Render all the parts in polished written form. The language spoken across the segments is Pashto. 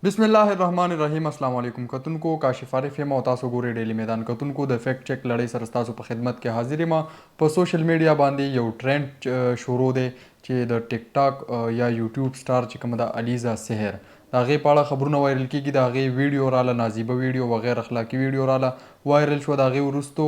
بسم الله الرحمن الرحیم. السلام علیکم کتونکو، کاشف عارف یم او تاسو ګورئ ډیلی میدان. کتونکو د فیکټ چک لړۍ سره ستاسو په خدمت کې حاضر یم. په سوشل میډیا باندې یو ټرینډ شروع دی چې د ټیک ټاک یا یوټیوب سټار چې کومه ده الیزا سحر، د هغې په اړه خبرونه وایرل کیږي. د هغې ویډیو راله، نازیبه ویډیو و غیر اخلاقي ویډیو راله وایرل شوه. د هغې وروستو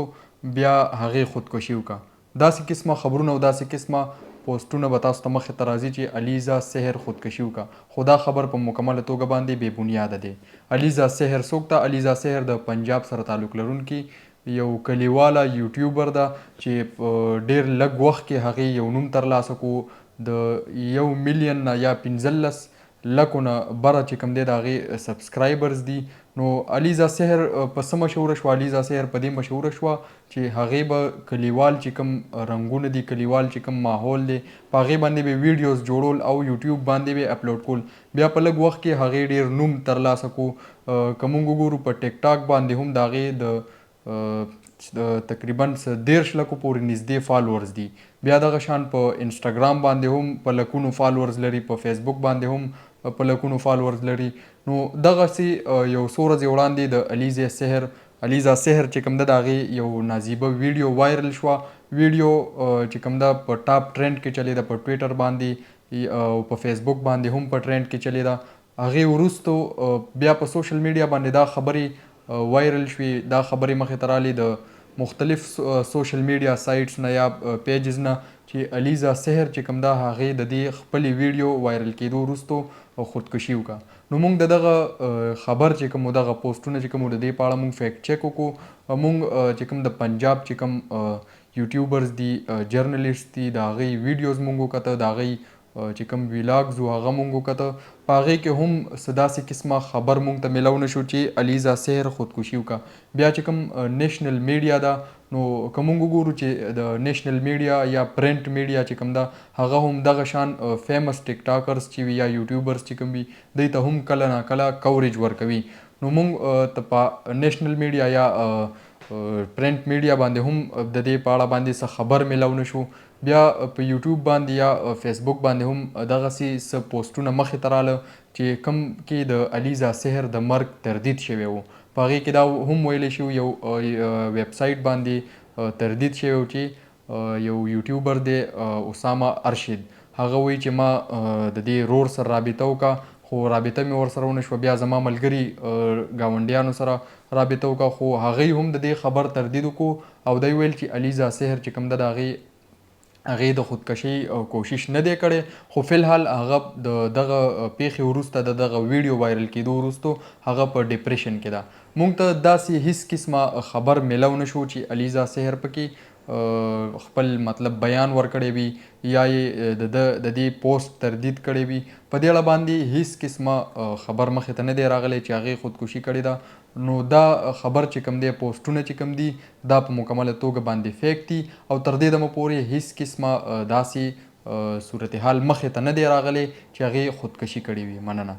بیا هغې خودکشي وکړه. داسې قسمه خبرونه او داسې قسمه پوسټونه به تاسو ته مخې ته راځي چې الیزا سحر خودکشي وکړه، خو دا خبر په مکمله توګه باندې بې بنیاده دی. الیزا سحر څوک ده؟ الیزا سحر د پنجاب سره تعلق لرونکي یو کلیواله یوټیوبر ده چې په ډېر لږ وخت کې هغې یو نوم ترلاسه کړو. د 1 میلیون نه یا 15 لکو نه بره چې کوم دی د هغې سبسکرایبرز دي. نو الیزا سحر په څه مشهوره شوه؟ الیزا سحر په دې مشهوره شوه چې هغې به کلیوال چې کوم رنګونه دي، کلیوال چې کوم ماحول دی، په هغې باندې به ویډیوز جوړول او یوټیوب باندې به اپلوډ کول. بیا په لږ وخت کې هغې ډېر نوم ترلاسه کړو. که موږ وګورو په ټیک ټاک باندې هم د هغې د تقریبا 10 لکو پورې نږدې فالوورز دي. بیا دغه شان په انسټاګرام باندې هم په لکونو فالوورز لري، په فیسبوک باندې هم په لکونو فالوورز لري. نو دغسې یو څو ورځې وړاندې د الیزا سحر چې کوم ده د هغې یو نازیبه ویډیو وایرل شوه. ویډیو چې کوم ده په ټاپ ټرینډ کې چلیده، په ټویټر باندې او په فیسبوک باندې هم په ټرینډ کې چلیده. هغې وروستو بیا په سوشل میډیا باندې دا خبرې وایرل شوې، دا خبرې مخې ته رالې د مختلف سوشل میډیا سایټس نه یا پیجز نه چې الیزا سحر چې کوم ده هغې د دې خپلې ویډیو وایرل کېدو وروستو خودکشي وکړه. نو موږ د دغه خبر چې کوم دغه پوسټونه چې کوم د دې په اړه موږ فیکټ چک وکړو. موږ چې کوم د پنجاب چې کوم یوټیوبرز دي، جرنلیسټ دي، د هغې ویډیوز موږ وکته، د هغې چې کوم ویلاګز و هغه موږ وکته. په هغې کې هم څه داسې قسمه خبر موږ ته میلاو نه شو چې الیزا سحر خودکشي وکړه. بیا چې کوم نیشنل میډیا ده، نو که موږ وګورو چې د نیشنل میډیا یا پرنټ میډیا چې کوم ده هغه هم دغه شان فیمس ټیک ټاکرز چې وي یا یوټیوبرز چې کوم وي دوی ته هم کله ناکله کوریج ورکوي. نو موږ ته په نیشنل میډیا یا پرنټ میډیا باندې هم د دې په اړه باندې څه خبر میلاو نه شو. بیا په یوټیوب باندې یا فیسبوک باندې هم دغسې څه پوسټونه مخې ته راله چې کوم کې د الیزا سحر د مرګ تردید شوی و. په هغې کې دا هم ویلی شوي یو ویب سایټ باندې تردید شوی و چې یو یوټیوبر دی اسامه ارشد، هغه وایي چې ما د دې رور سره رابطه وکړه خو رابطه مې ورسره ونه شوه. بیا زما ملګري ګاونډیانو سره رابطه وکړه خو هغوی هم د دې خبر تردید وکړو او دی ویل چې الیزا سحر چې کوم ده د هغې د خودکشي کوشش نه دی کړی. خو فلحال هغه د دغه پیښې وروسته د دغه ویډیو وایرل کېدو وروستو هغه په ډپریشن کې ده. موږ ته داسې هیڅ قسمه خبر میلاو نه شو چې الیزا سحر پکې خپل مطلب بیان ورکړی وي یا یې د دې پوسټ تردید کړی وي. په دې اړه باندې هیڅ قسمه خبر مخې ته نه دی راغلی چې هغې خودکشي کړې ده. نو دا خبر چې کوم دی، پوسټونه چې کوم دي، دا په مکمله توګه باندې فیک دي او تر دې دمه پورې هیڅ قسمه داسې صورتحال مخې ته نه دی راغلی چې هغې خودکشي کړې وي. مننه.